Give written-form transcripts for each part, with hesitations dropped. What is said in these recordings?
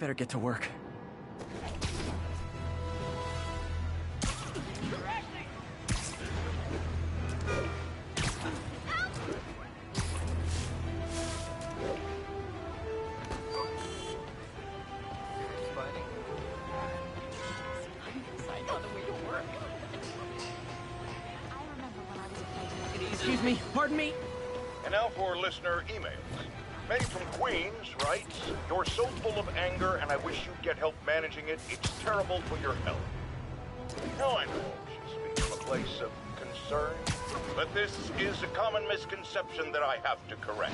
Better get to work. Excuse me, pardon me? And now for listener emails. Many from Queens writes, "You're so full of anger and I wish you'd get help managing it. It's terrible for your health." Now I know she speaks from a place of concern, but this is a common misconception that I have to correct.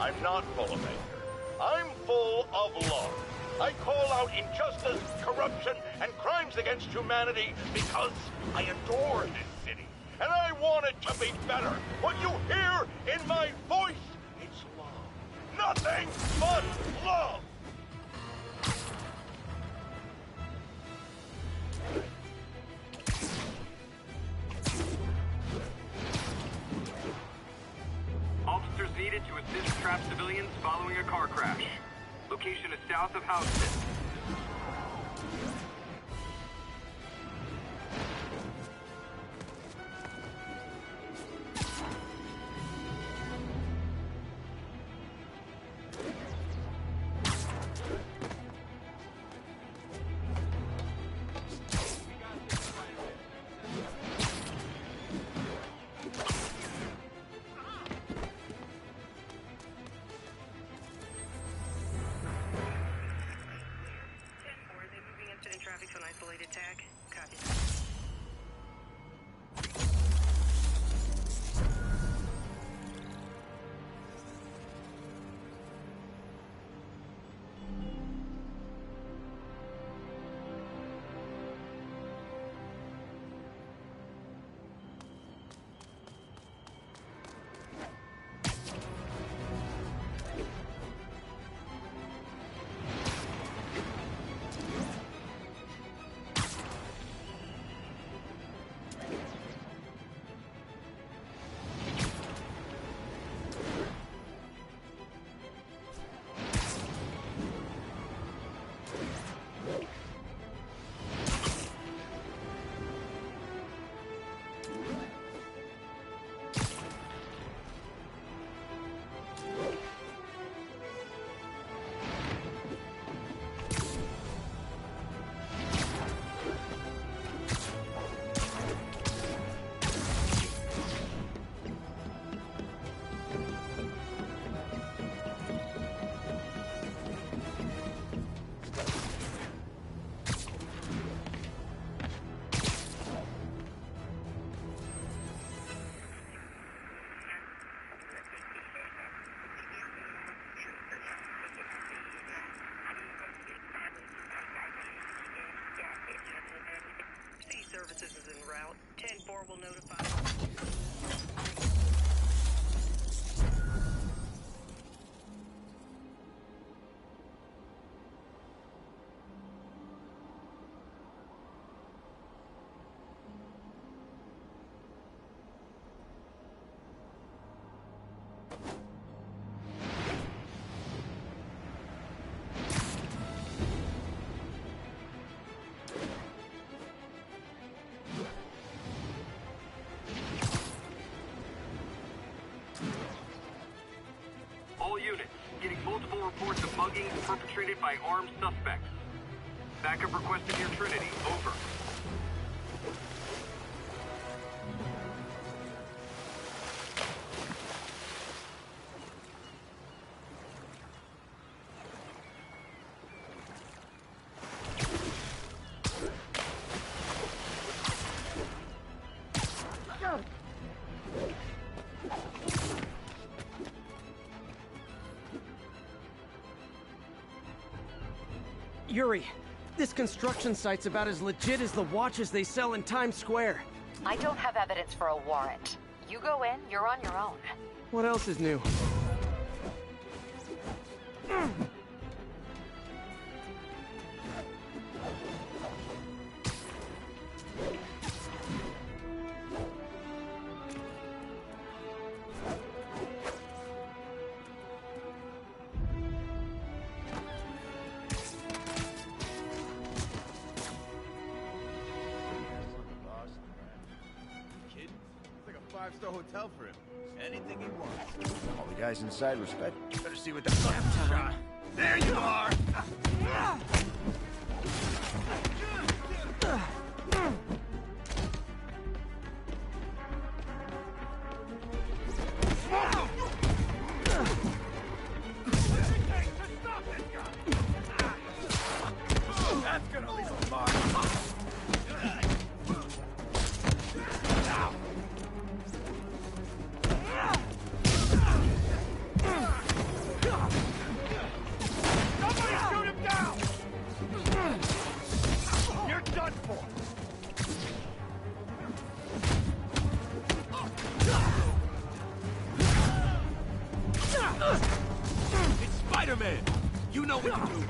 I'm not full of anger. I'm full of love. I call out injustice, corruption, and crimes against humanity because I adore this city. And I want it to be better. What you hear in my voice, it's love. Nothing but love. Officers needed to assist trapped civilians following a car crash. Location is south of Houston. Traffic to an isolated tag. Copy. Services is en route. 10-4 will notify. All units, getting multiple reports of muggings perpetrated by armed suspects. Backup requested near Trinity. Over. Yuri, this construction site's about as legit as the watches they sell in Times Square. I don't have evidence for a warrant. You go in, you're on your own. What else is new? the hotel for him. Anything he wants. All the guys inside respect. Better see what the fuck's shot. There you are! That's gonna leave a mark. Somebody shoot him down! You're done for. It's Spider-Man! You know what to do!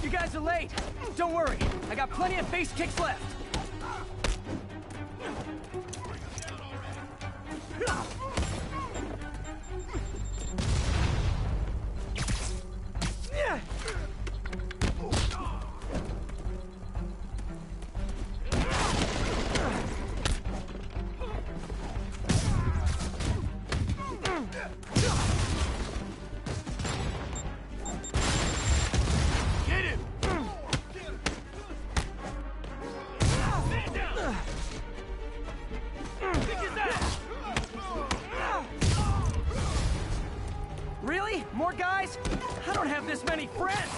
You guys are late. Don't worry. I got plenty of face kicks left. Really? More guys? I don't have this many friends!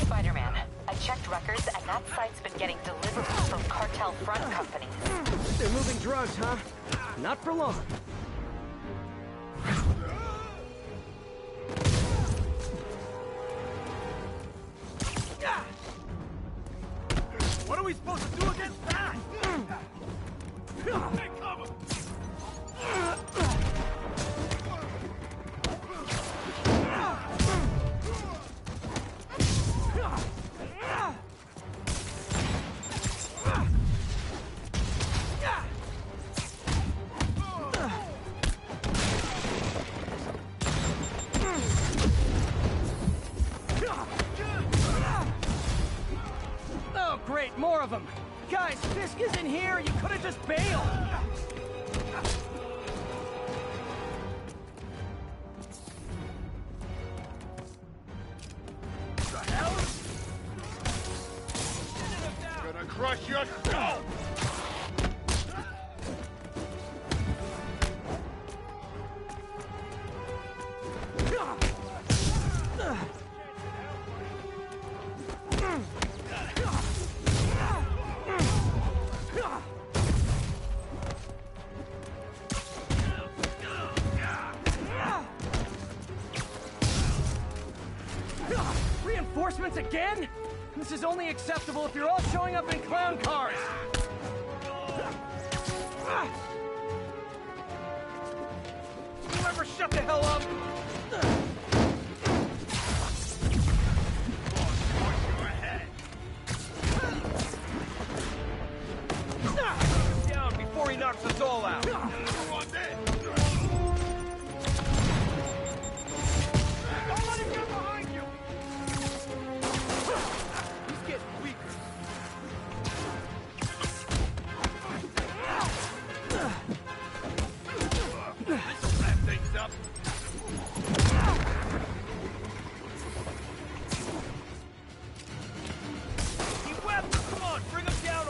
Spider-Man, I checked records and that site's been getting deliveries from cartel front companies. They're moving drugs, huh? Not for long. What are we supposed to do against that? Take cover! Oh, great, more of them. Guys, Fisk isn't here. You could have just bailed. The hell? Gonna crush your skull! Reinforcements again? This is only acceptable if you're all showing up in clown cars. You ever shut the hell up? Down before he knocks us all out! Come on, bring him down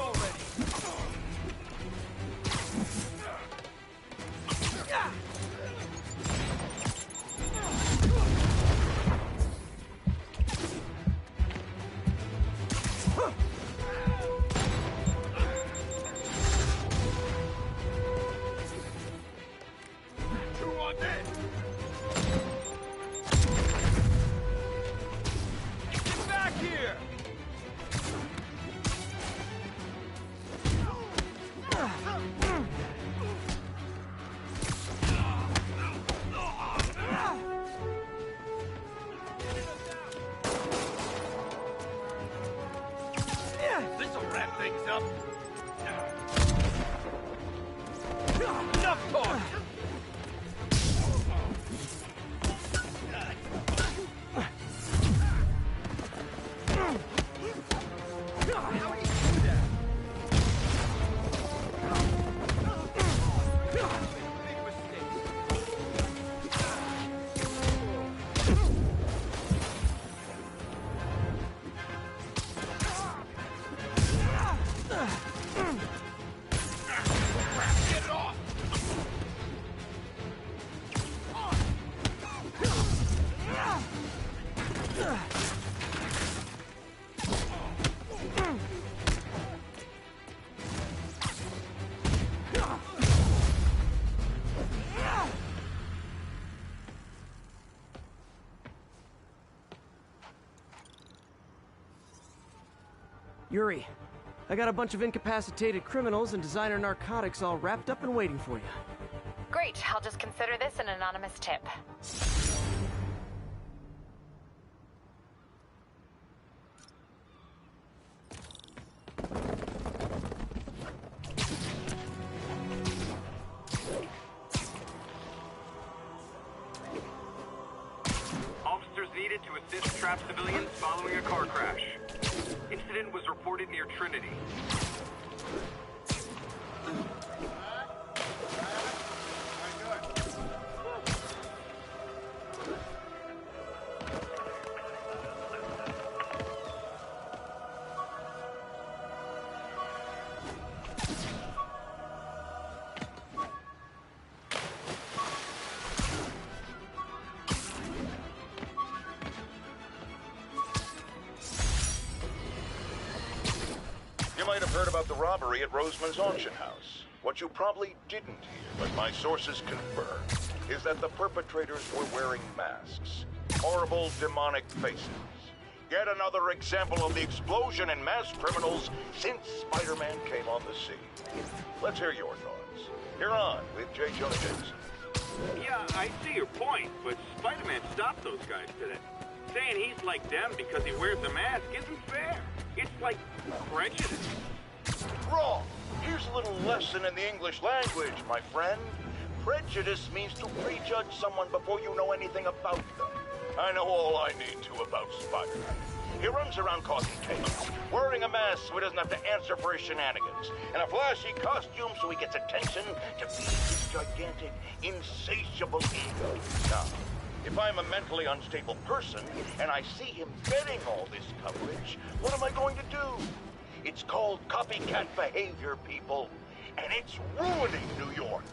Yuri, I got a bunch of incapacitated criminals and designer narcotics all wrapped up and waiting for you. Great, I'll just consider this an anonymous tip. Officers needed to assist trapped civilians following a car crash. Incident was reported near Trinity. You might have heard about the robbery at Roseman's auction house. What you probably didn't hear, but my sources confirm, is that the perpetrators were wearing masks. Horrible, demonic faces. Yet another example of the explosion in mass criminals since Spider-Man came on the scene. Let's hear your thoughts. You're on with J. Jonah Jameson. Yeah, I see your point, but Spider-Man stopped those guys today. Saying he's like them because he wears a mask isn't fair. It's like prejudice. Wrong. Here's a little lesson in the English language, my friend. Prejudice means to prejudge someone before you know anything about them. I know all I need to about Spider-Man. He runs around causing chaos, wearing a mask so he doesn't have to answer for his shenanigans, and a flashy costume so he gets attention to feed his gigantic, insatiable ego. Now, if I'm a mentally unstable person and I see him getting all this coverage, what am I going to do? It's called copycat behavior, people, and it's ruining New York.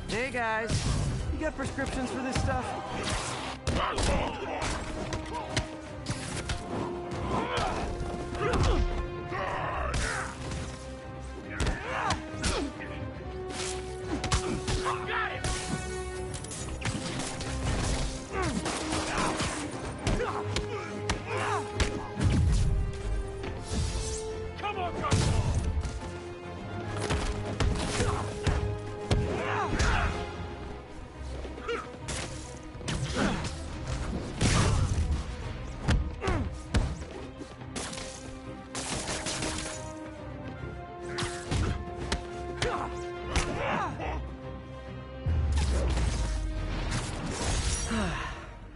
Hey guys, you got prescriptions for this stuff?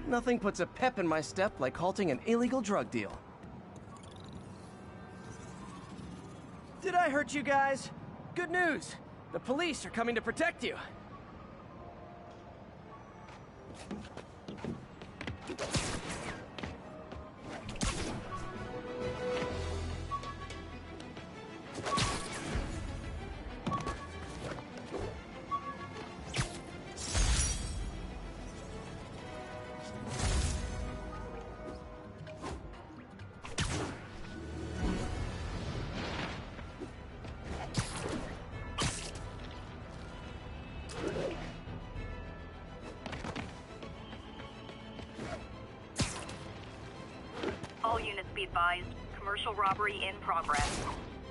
Nothing puts a pep in my step like halting an illegal drug deal. Did I hurt you guys? Good news! The police are coming to protect you! All units be advised. Commercial robbery in progress.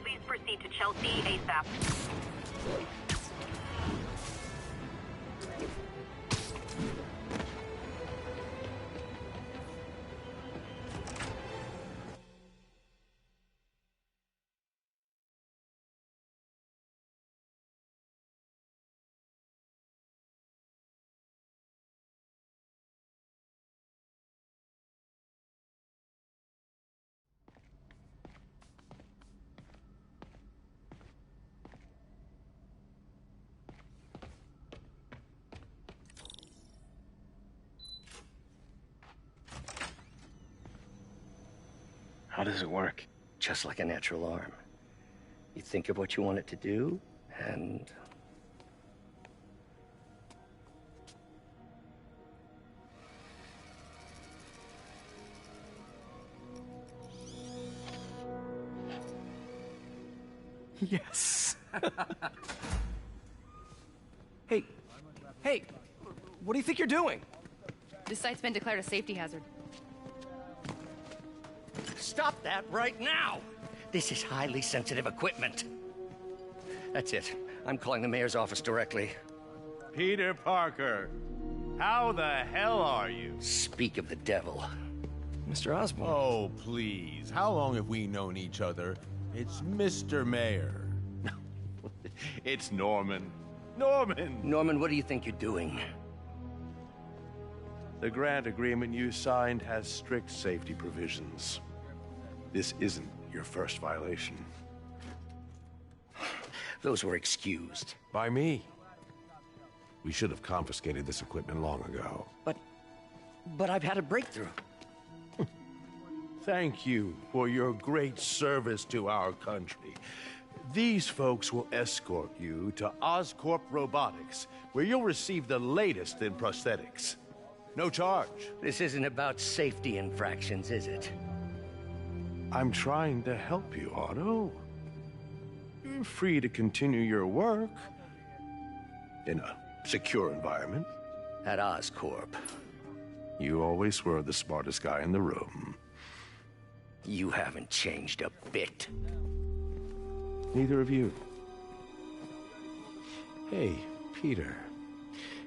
Please proceed to Chelsea ASAP. How does it work? Just like a natural arm. You think of what you want it to do, and Yes. Hey, hey, what do you think you're doing? This site's been declared a safety hazard. Stop that right now! This is highly sensitive equipment. That's it. I'm calling the mayor's office directly. Peter Parker, how the hell are you? Speak of the devil. Mr. Osborn. Oh, please. How long have we known each other? It's Mr. Mayor. It's Norman. Norman! Norman, what do you think you're doing? The grant agreement you signed has strict safety provisions. This isn't your first violation. Those were excused. By me. We should have confiscated this equipment long ago. But I've had a breakthrough. Thank you for your great service to our country. These folks will escort you to Oscorp Robotics, where you'll receive the latest in prosthetics. No charge. This isn't about safety infractions, is it? I'm trying to help you, Otto. You're free to continue your work in a secure environment. At Oscorp. You always were the smartest guy in the room. You haven't changed a bit. Neither of you. Hey, Peter.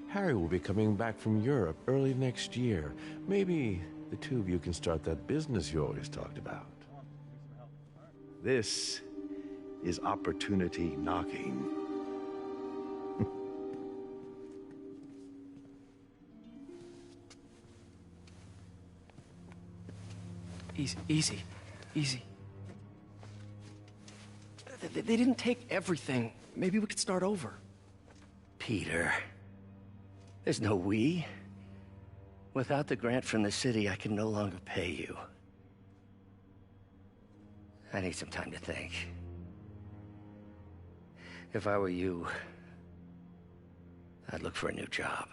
Harry will be coming back from Europe early next year. Maybe the two of you can start that business you always talked about. This is opportunity knocking. Easy. They didn't take everything. Maybe we could start over. Peter. There's no we. Without the grant from the city, I can no longer pay you. I need some time to think. If I were you, I'd look for a new job.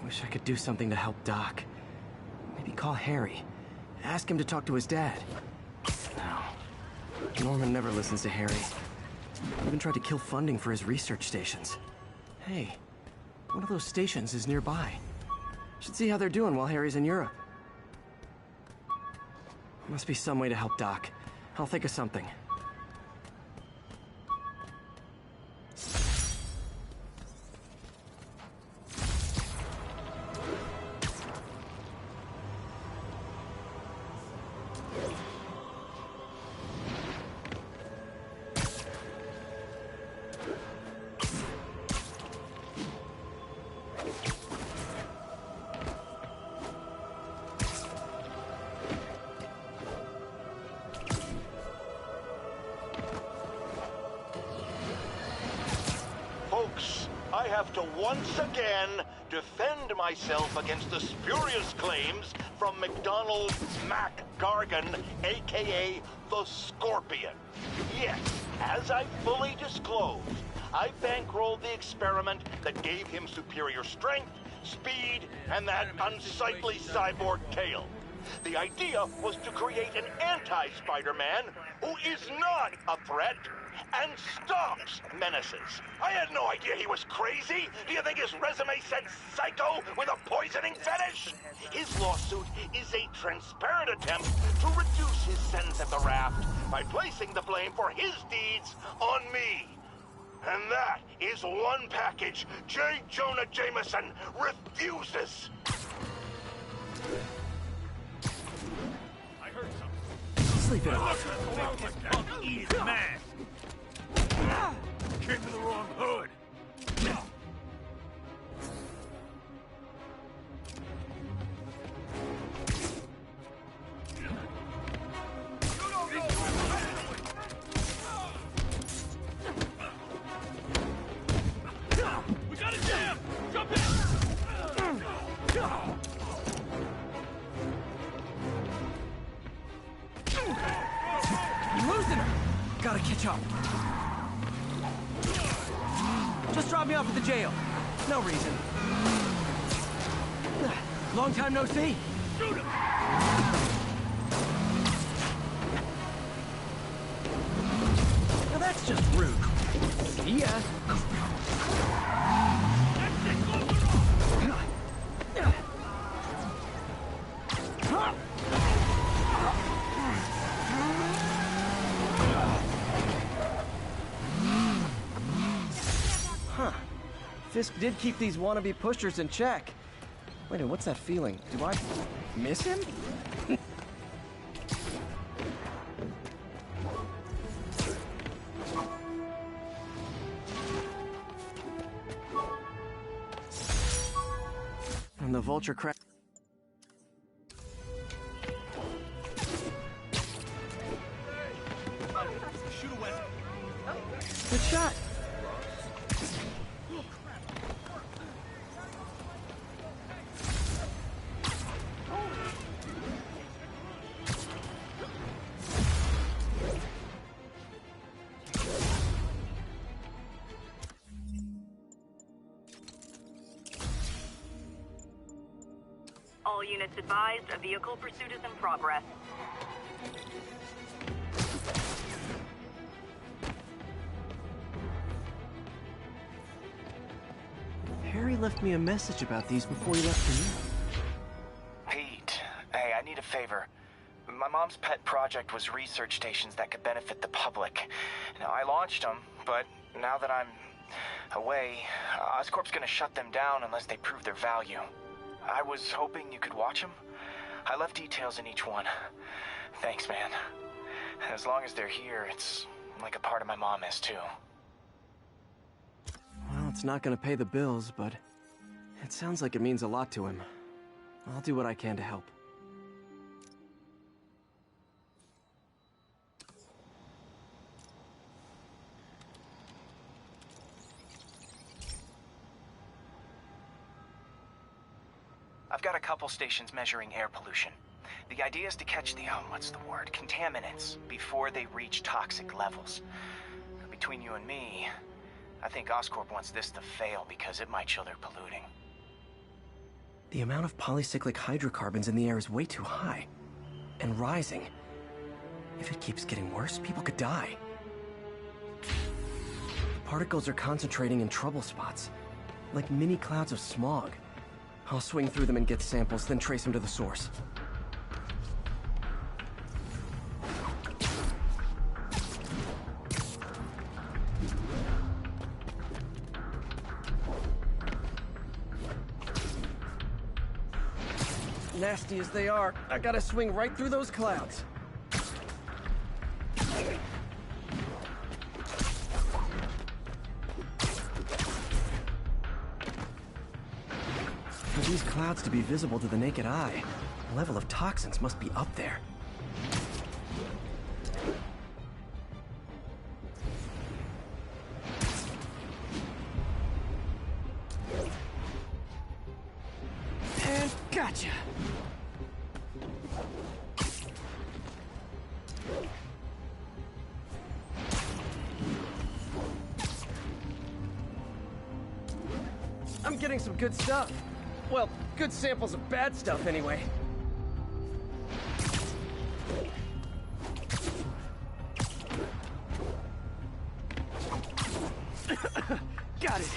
Wish I could do something to help Doc. Maybe call Harry. Ask him to talk to his dad. No. Norman never listens to Harry. Even tried to kill funding for his research stations. Hey, one of those stations is nearby. Should see how they're doing while Harry's in Europe. Must be some way to help Doc. I'll think of something. I have to once again defend myself against the spurious claims from McDonald Mac Gargan, aka the Scorpion. Yes, as I fully disclosed, I bankrolled the experiment that gave him superior strength, speed, and that unsightly cyborg tail. The idea was to create an anti-Spider-Man who is not a threat and stops menaces. I had no idea he was crazy. Do you think his resume said psycho with a poisoning fetish? His lawsuit is a transparent attempt to reduce his sentence at the raft by placing the blame for his deeds on me. And that is one package J. Jonah Jameson refuses. Sleep it off. He's mad. Came to the wrong hood. We got it jammed! Jump in! I'm losing her! Gotta catch up. Just drop me off at the jail. No reason. Long time no see. Shoot him! Now that's just rude. See ya. Huh. Fisk did keep these wannabe pushers in check. Wait a minute, what's that feeling? Do I miss him? And the vulture crack. Good shot. All units advised, a vehicle pursuit is in progress. Harry left me a message about these before he left for you. Pete, hey, I need a favor. My mom's pet project was research stations that could benefit the public. Now, I launched them, but now that I'm away, Oscorp's gonna shut them down unless they prove their value. I was hoping you could watch them. I left details in each one. Thanks, man. As long as they're here, it's like a part of my mom is, too. Well, it's not gonna pay the bills, but it sounds like it means a lot to him. I'll do what I can to help. I've got a couple stations measuring air pollution. The idea is to catch the, what's the word, contaminants before they reach toxic levels. Between you and me, I think Oscorp wants this to fail because it might show they're polluting. The amount of polycyclic hydrocarbons in the air is way too high. And rising. If it keeps getting worse, people could die. The particles are concentrating in trouble spots, like mini clouds of smog. I'll swing through them and get samples, then trace them to the source. Nasty as they are, I gotta swing right through those clouds. For these clouds to be visible to the naked eye, the level of toxins must be up there. And gotcha! I'm getting some good stuff. Well, good samples of bad stuff, anyway. Got it.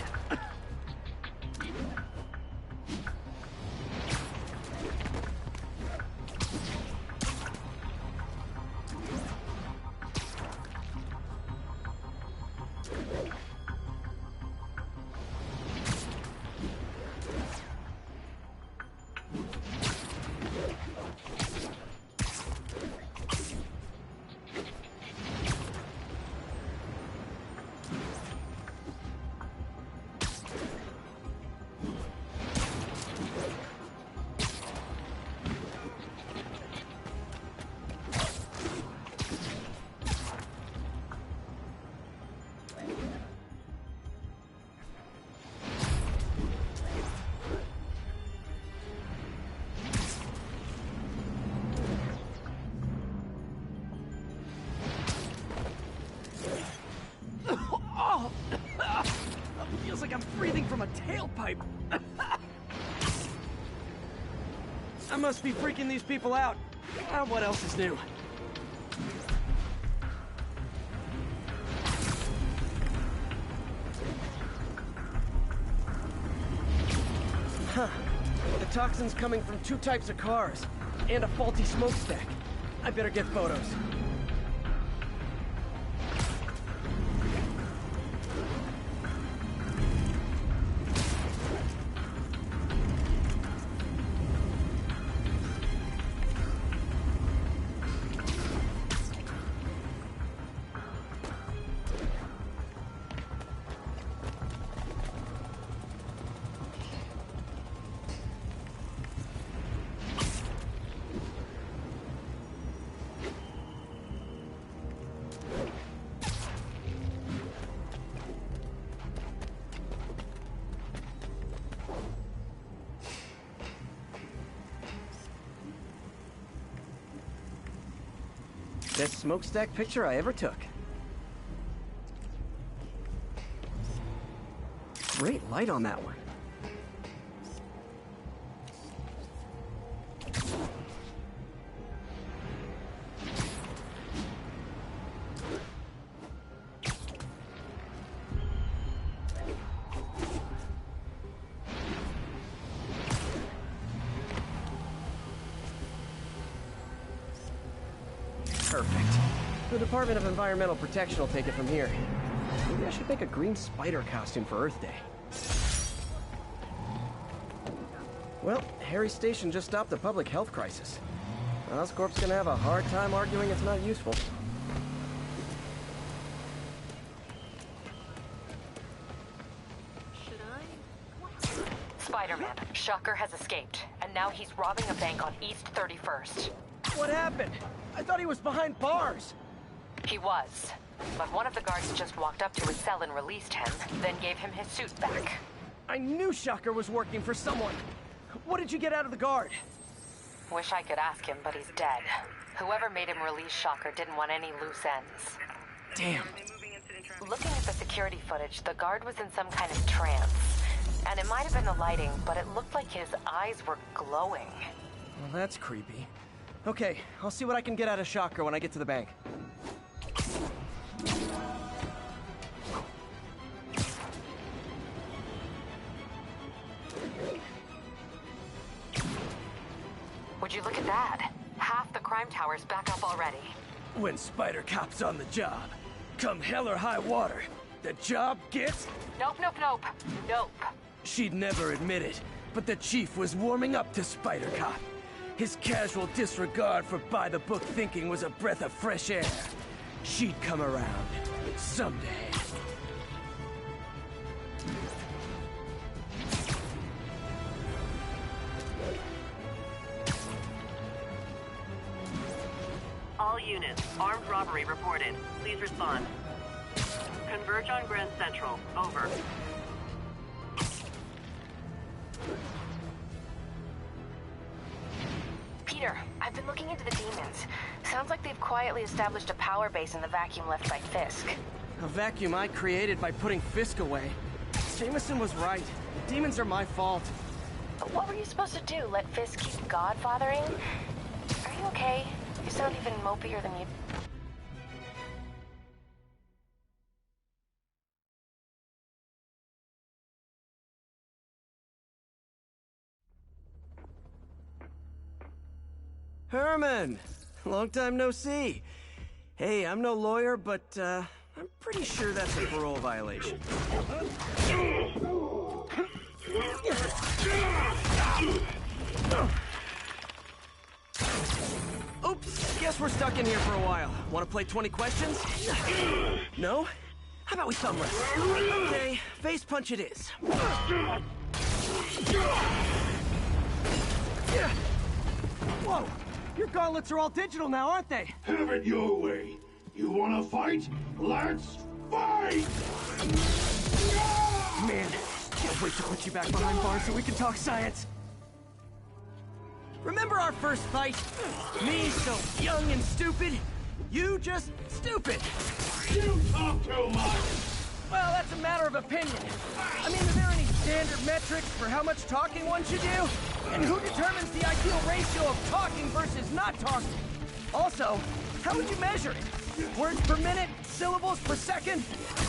Feels like I'm breathing from a tailpipe. I must be freaking these people out. What else is new? Huh. The toxin's coming from 2 types of cars, and a faulty smokestack. I better get photos. Best smokestack picture I ever took. Great light on that one. Perfect. The Department of Environmental Protection will take it from here. Maybe I should make a green spider costume for Earth Day. Well, Harry's station just stopped a public health crisis. Oscorp's gonna have a hard time arguing it's not useful. Spider-Man, Shocker has escaped, and now he's robbing a bank on East 31st. What happened? I thought he was behind bars. He was, but one of the guards just walked up to his cell and released him, then gave him his suit back. I knew Shocker was working for someone. What did you get out of the guard? Wish I could ask him, but he's dead. Whoever made him release Shocker didn't want any loose ends. Damn. Looking at the security footage, the guard was in some kind of trance. And it might have been the lighting, but it looked like his eyes were glowing. Well, that's creepy. Okay, I'll see what I can get out of Shocker when I get to the bank. Would you look at that? Half the crime tower's back up already. When Spider Cop's on the job, come hell or high water, the job gets... Nope, nope, nope. Nope. She'd never admit it, but the chief was warming up to Spider Cop. His casual disregard for by-the-book thinking was a breath of fresh air. She'd come around someday. All units, armed robbery reported. Please respond. Converge on Grand Central. Over. Peter, I've been looking into the demons. Sounds like they've quietly established a power base in the vacuum left by Fisk. A vacuum I created by putting Fisk away. Jameson was right. The demons are my fault. But what were you supposed to do? Let Fisk keep godfathering? Are you okay? You sound even mopier than you... Herman! Long time no see. Hey, I'm no lawyer, but, I'm pretty sure that's a parole violation. Oops, guess we're stuck in here for a while. Want to play 20 questions? No? How about we thumb wrestle? Okay, face punch it is. Whoa! Your gauntlets are all digital now, aren't they? Have it your way. You wanna fight? Let's fight! Man, can't wait to put you back behind bars so we can talk science. Remember our first fight? Me so young and stupid. You just stupid. You talk too much! Well, that's a matter of opinion. I mean, are there any standard metrics for how much talking one should do? And who determines the ideal ratio of talking versus not talking? Also, how would you measure it? Words per minute? Syllables per second?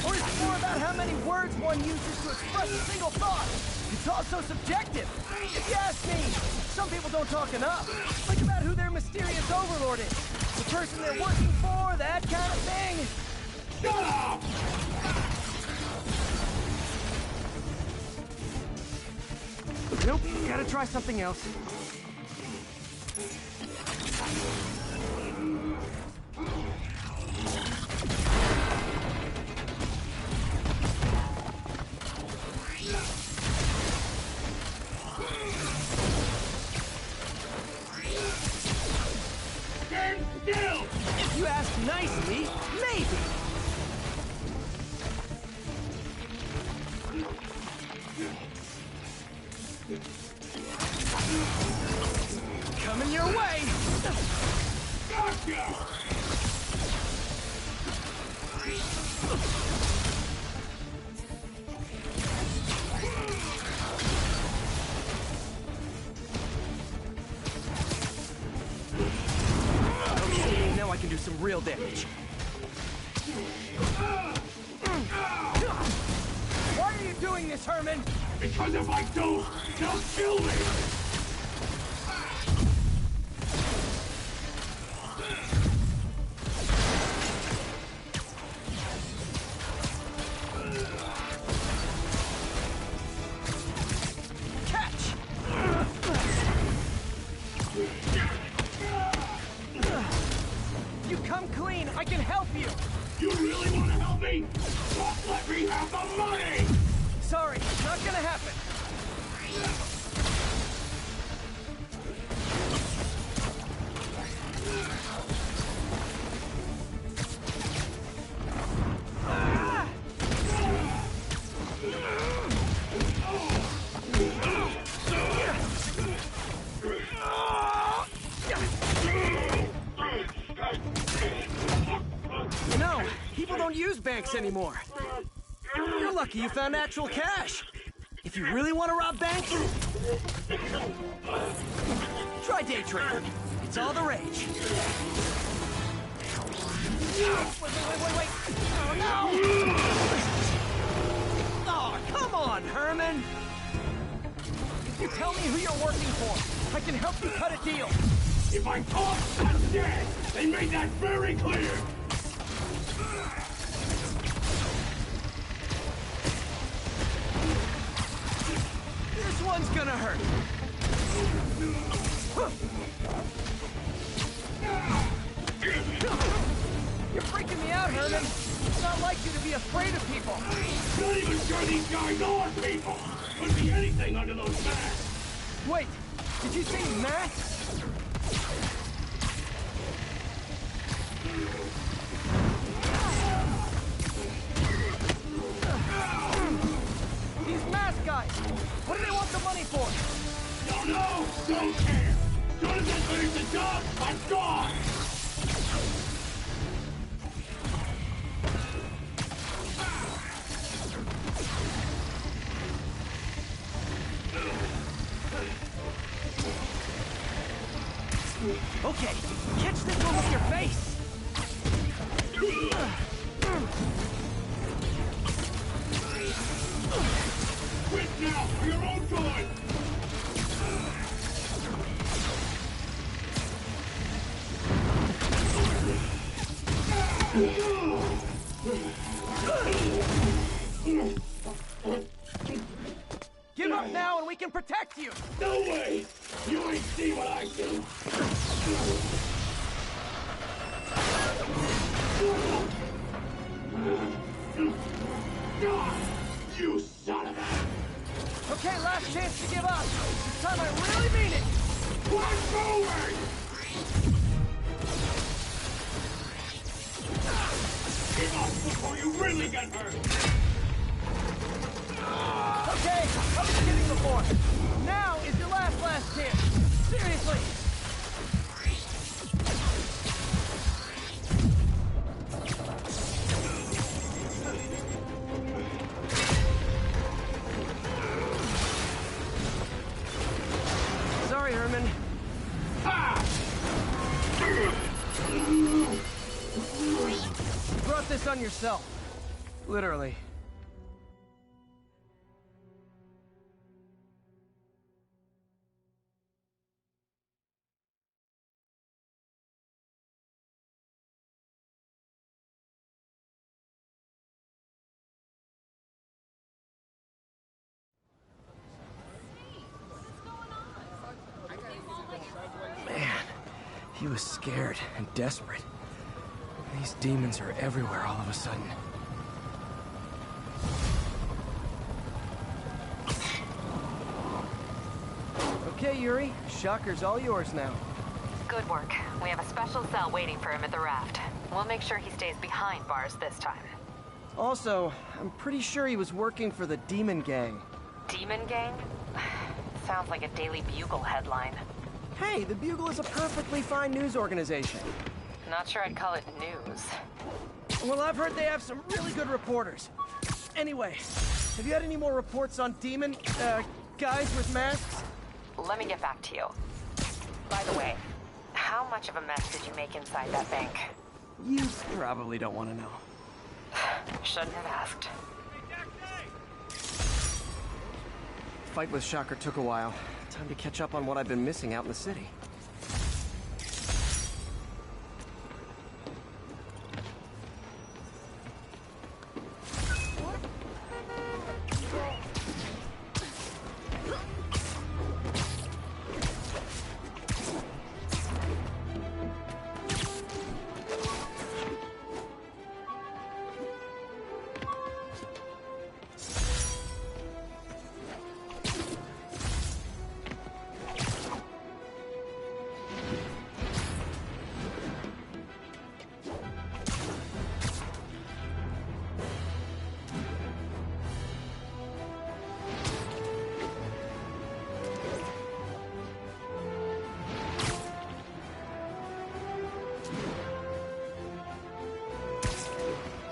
Or is it more about how many words one uses to express a single thought? It's also subjective. If you ask me, some people don't talk enough. Think about who their mysterious overlord is. The person they're working for, that kind of thing. Shut up! Nope, gotta try something else. Stand still! If you ask nicely, maybe. Coming your way! Gotcha! Okay, now I can do some real damage. Why are you doing this, Herman? Because if I don't, they'll kill me! Catch! You come clean, I can help you! You really want to help me? Just let me have the money! Sorry, not gonna happen. You know, people don't use banks anymore. You're lucky you found actual cash. If you really want to rob banks, try day trading. It's all the rage. Wait. Oh, no! Oh, come on, Herman! If you tell me who you're working for, I can help you cut a deal. If I talk, I'm dead. They made that very clear. This one's gonna hurt. You're freaking me out, Herman. It's not like you to be afraid of people. Not even sure these guys are people. Could be anything under those masks. Wait, did you say masks? These mask guys, what do they want the money for? Don't know, don't care. As soon as I finish the job, I'm gone. Okay, catch this one with your face! Quit now, for your own good! Give up now and we can protect you! No way! You ain't see what I do! You son of a... Okay, last chance to give up. This time I really mean it! One forward! Give up before you really get hurt! Okay, I was kidding before. Now is your last chance. Seriously! Sorry, Herman. You brought this on yourself. Literally. He was scared and desperate. These demons are everywhere all of a sudden. Okay, Yuri. Shocker's all yours now. Good work. We have a special cell waiting for him at the raft. We'll make sure he stays behind bars this time. Also, I'm pretty sure he was working for the Demon Gang. Demon Gang? Sounds like a Daily Bugle headline. Hey, the Bugle is a perfectly fine news organization. Not sure I'd call it news. Well, I've heard they have some really good reporters. Anyway, have you had any more reports on demon, guys with masks? Let me get back to you. By the way, how much of a mess did you make inside that bank? You probably don't want to know. Shouldn't have asked. Fight with Shocker took a while. Time to catch up on what I've been missing out in the city.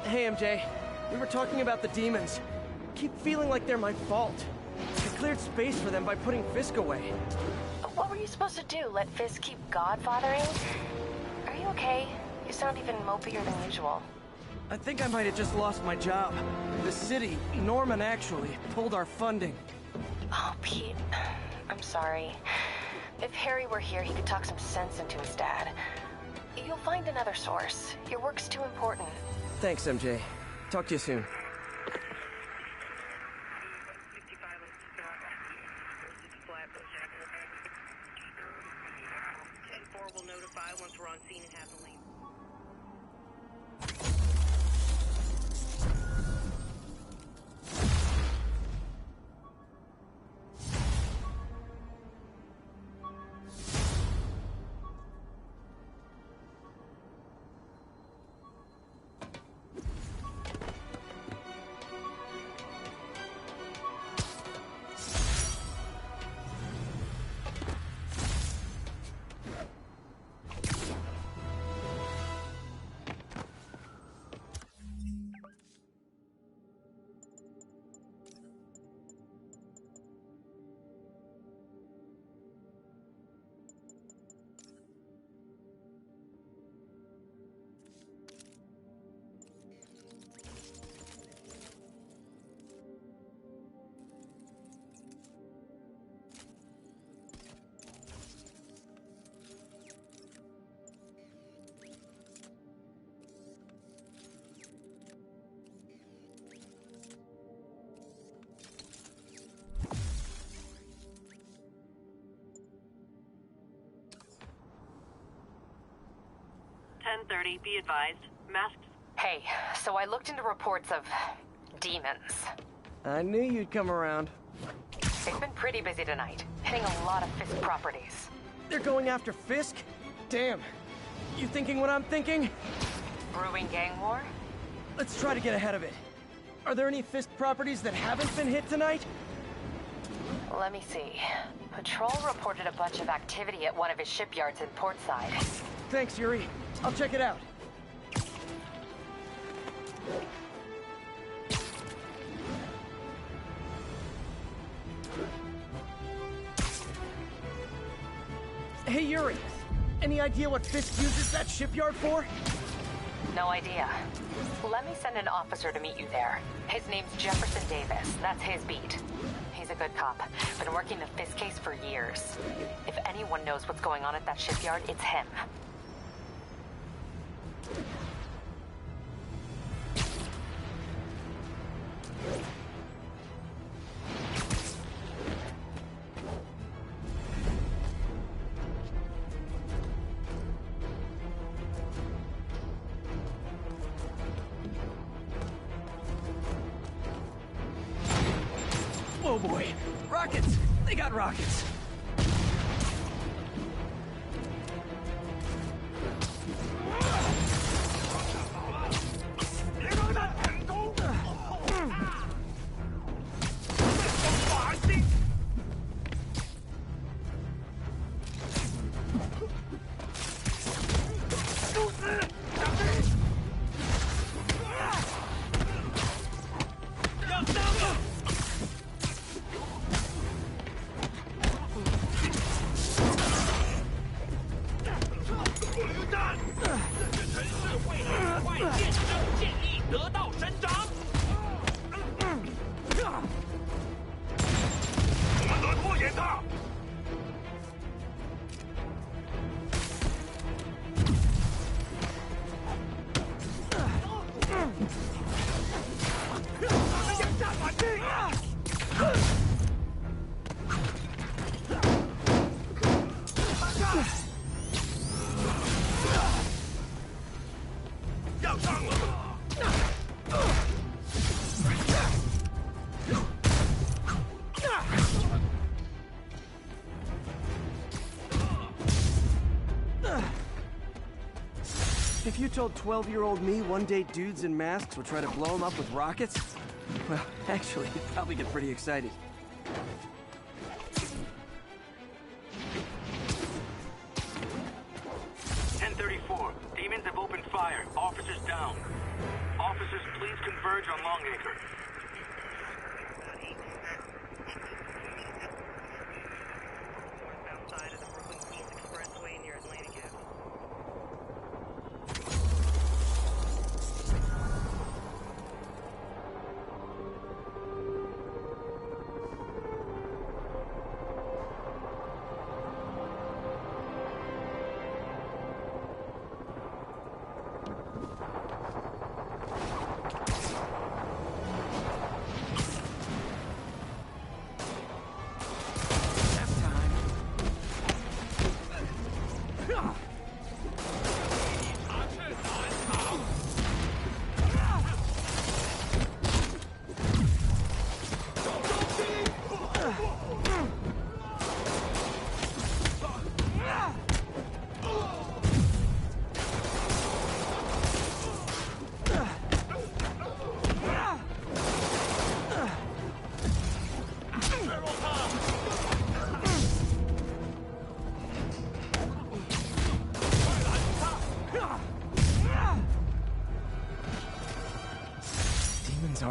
Hey, MJ. We were talking about the demons. Keep feeling like they're my fault. cleared space for them by putting Fisk away. What were you supposed to do? Let Fisk keep godfathering? Are you okay? You sound even mopier than usual. I think I might have just lost my job. The city, Norman actually, pulled our funding. Oh, Pete. I'm sorry. If Harry were here, he could talk some sense into his dad. You'll find another source. Your work's too important. Thanks, MJ. Talk to you soon. Will notify once we're on scene and have the lead. Be advised. Masks. Hey, so I looked into reports of demons. I knew you'd come around. They've been pretty busy tonight, hitting a lot of Fisk properties. They're going after Fisk? Damn. You thinking what I'm thinking? Brewing gang war? Let's try to get ahead of it. Are there any Fisk properties that haven't been hit tonight? Let me see. Patrol reported a bunch of activity at one of his shipyards in Portside. Thanks, Yuri. I'll check it out. Hey, Yuri. Any idea what Fisk uses that shipyard for? No idea. Let me send an officer to meet you there. His name's Jefferson Davis. That's his beat. He's a good cop. Been working the Fisk case for years. If anyone knows what's going on at that shipyard, it's him. Oh boy, rockets! They got rockets! If you told 12-year-old me one day dudes in masks would try to blow him up with rockets, well, actually, he'd probably get pretty excited. Demons have opened fire. Officers down. Officers, please converge on Longacre.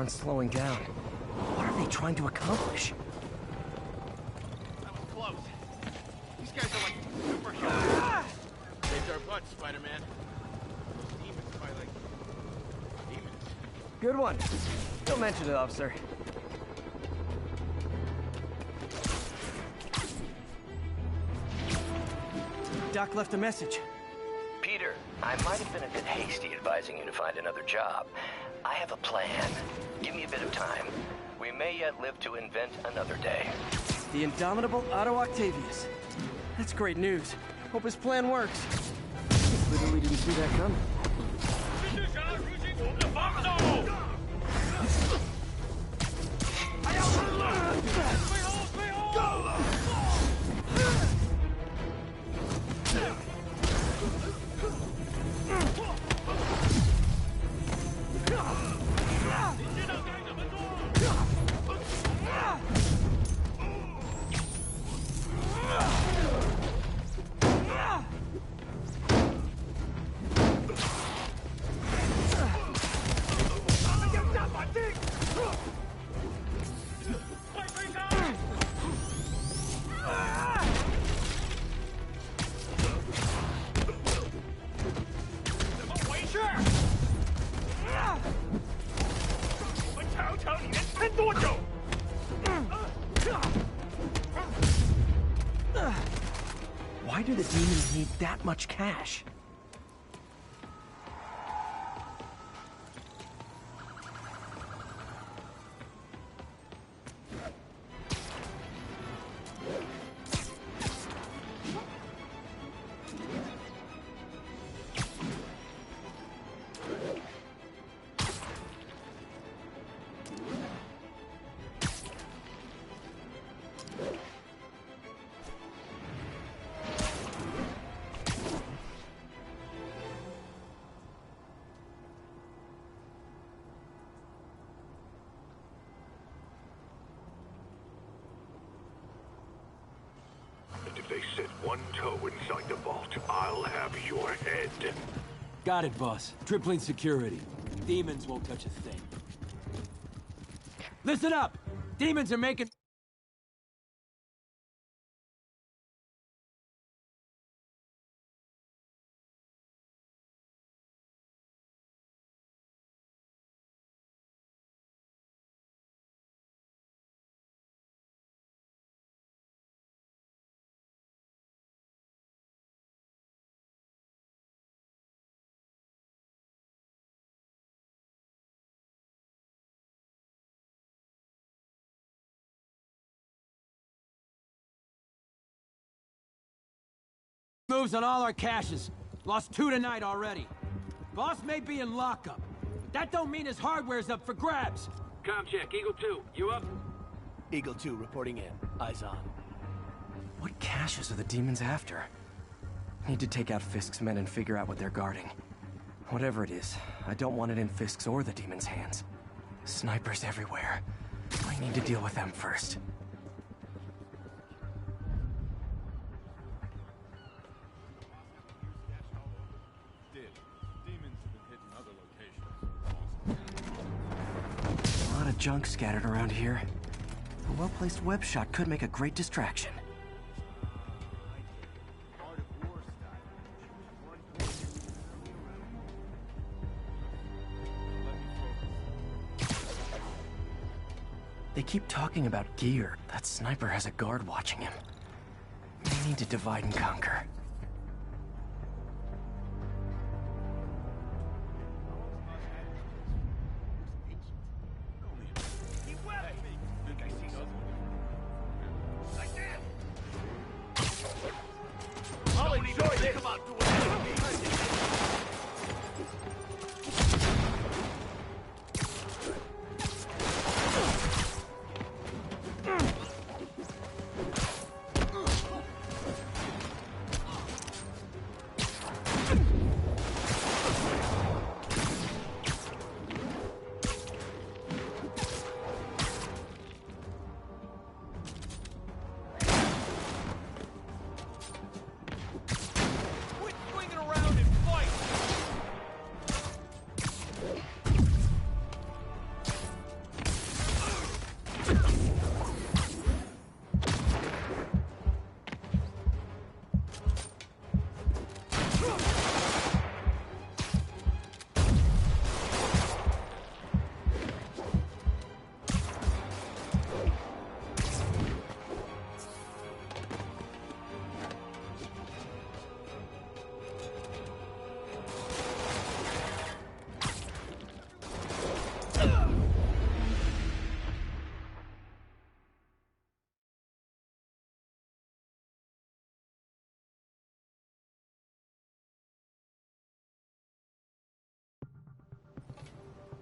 aren't slowing down. What are they trying to accomplish? That was close. These guys are like superheroes. Saved our butts, Spider-Man. Those demons fight like demons. Good one. Don't mention it, officer. Doc left a message. Peter, I might have been a bit hasty advising you to find another job. I have a plan. Give me a bit of time. We may yet live to invent another day. The indomitable Otto Octavius. That's great news. Hope his plan works. Literally didn't see that coming. Why do the demons need that much cash? If they set one toe inside the vault, I'll have your head. Got it, boss. Tripling security. Demons won't touch a thing. Listen up! Demons are making... moves on all our caches. Lost 2 tonight already. Boss may be in lockup, but that don't mean his hardware's up for grabs. Com check, Eagle 2, you up? Eagle 2 reporting in. Eyes on. What caches are the demons after? Need to take out Fisk's men and figure out what they're guarding. Whatever it is, I don't want it in Fisk's or the demons' hands. Snipers everywhere. I need to deal with them first. A lot of junk scattered around here. A well-placed web shot could make a great distraction. They keep talking about gear. That sniper has a guard watching him. They need to divide and conquer.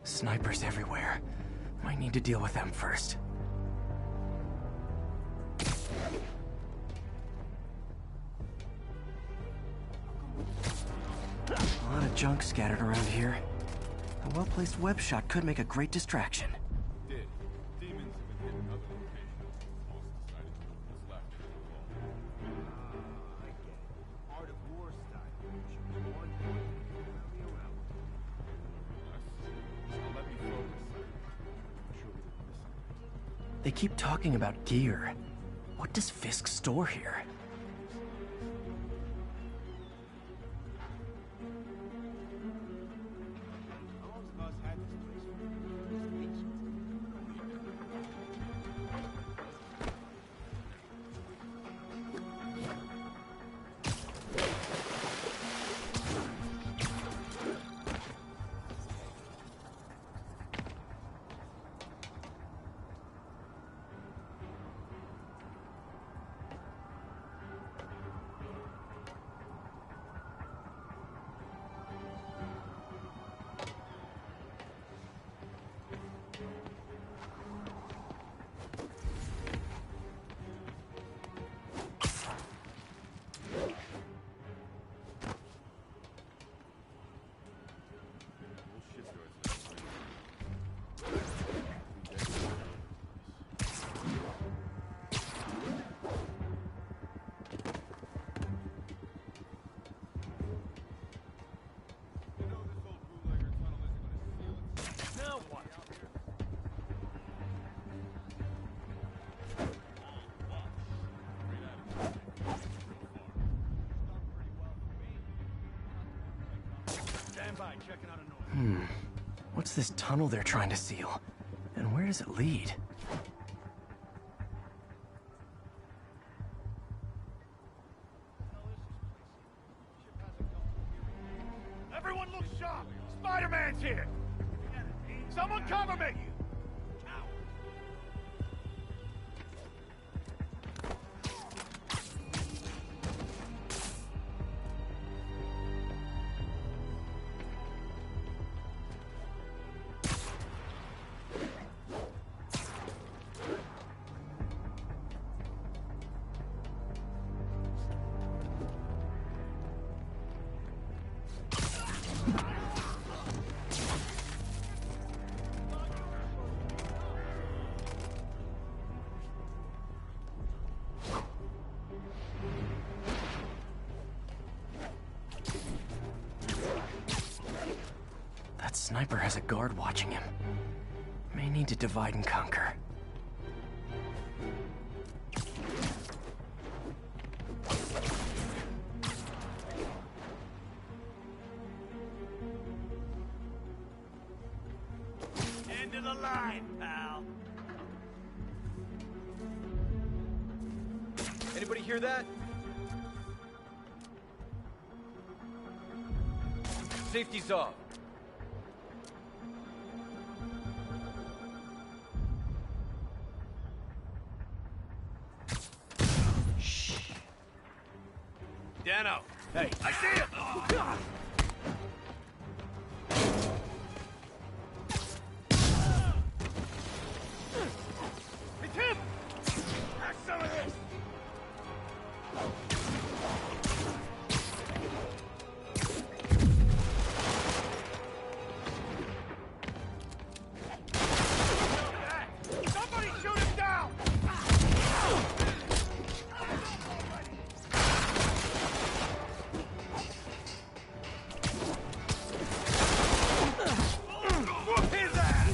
Snipers everywhere. Might need to deal with them first. A lot of junk scattered around here. A well-placed web shot could make a great distraction. They keep talking about gear. What does Fisk store here? What's this tunnel they're trying to seal? And where does it lead? Everyone look sharp! Spider-Man's here! Someone cover me! That sniper has a guard watching him. May need to divide and conquer. End of the line, pal! Anybody hear that? Safety's off. Dano! Hey, I see it! It's him! Have some of this! Somebody shoot him down! Whoop his ass!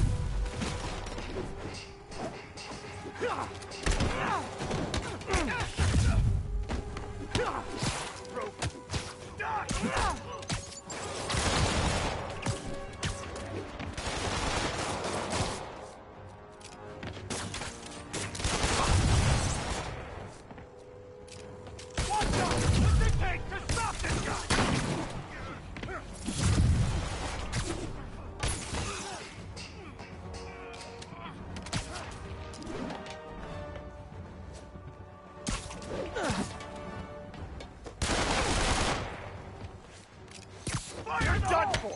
What's it take to stop this guy? You're done for!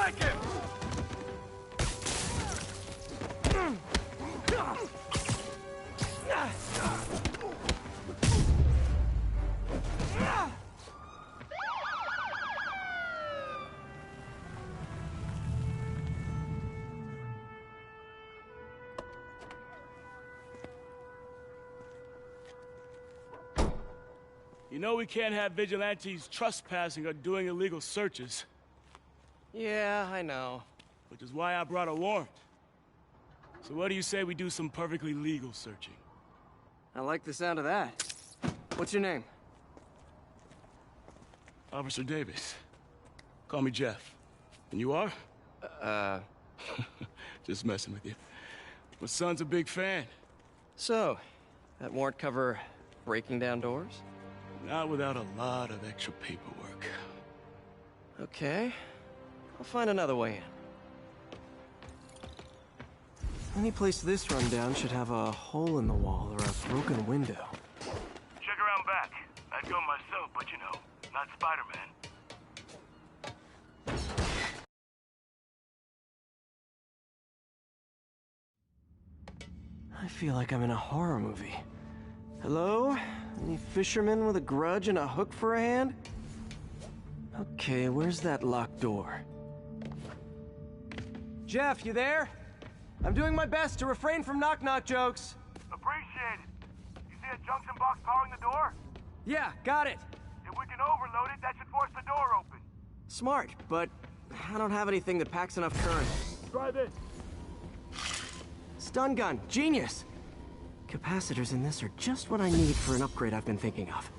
like him! You know we can't have vigilantes trespassing or doing illegal searches. Yeah, I know. Which is why I brought a warrant. So what do you say we do some perfectly legal searching? I like the sound of that. What's your name? Officer Davis. Call me Jeff. And you are? Just messing with you. My son's a big fan. So, that warrant cover breaking down doors? Not without a lot of extra paperwork. Okay. I'll find another way in. Any place this rundown should have a hole in the wall or a broken window. Check around back. I'd go myself, but you know, not Spider-Man. I feel like I'm in a horror movie. Hello? Any fisherman with a grudge and a hook for a hand? Okay, where's that locked door? Jeff, you there? I'm doing my best to refrain from knock-knock jokes. Appreciate it. You see a junction box powering the door? Yeah, got it. If we can overload it, that should force the door open. Smart, but I don't have anything that packs enough current. Try this. Stun gun, genius! Capacitors in this are just what I need for an upgrade I've been thinking of.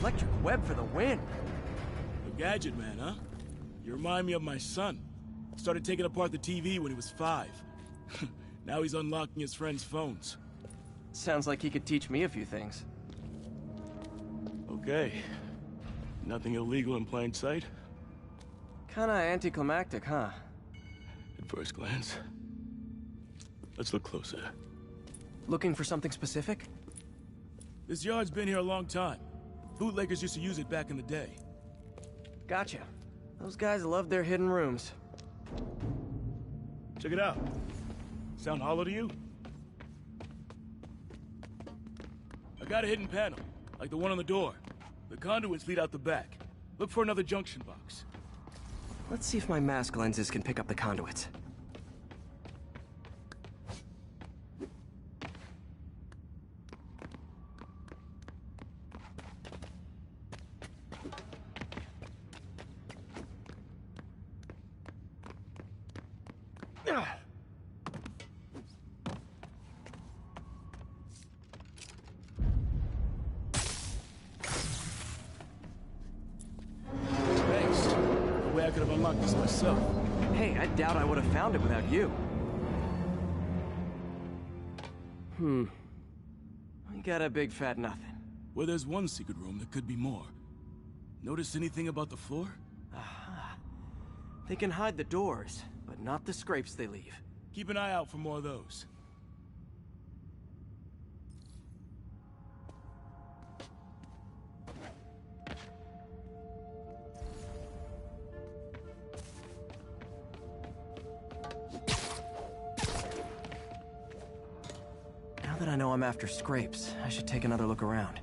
Electric web for the win. A gadget man, huh? You remind me of my son. Started taking apart the TV when he was 5. Now he's unlocking his friends' phones. Sounds like he could teach me a few things. Okay. Nothing illegal in plain sight? Kinda anticlimactic, huh? At first glance. Let's look closer. Looking for something specific? This yard's been here a long time. Bootleggers used to use it back in the day. Gotcha. Those guys loved their hidden rooms. Check it out. Sound hollow to you? I got a hidden panel, like the one on the door. The conduits lead out the back. Look for another junction box. Let's see if my mask lenses can pick up the conduits. Thanks. No way I could have unlocked this myself. Hey, I doubt I would have found it without you. We got a big fat nothing. Where there's one secret room, there could be more. Notice anything about the floor? Aha. They can hide the doors, but not the scrapes they leave. Keep an eye out for more of those. Now that I know I'm after scrapes, I should take another look around.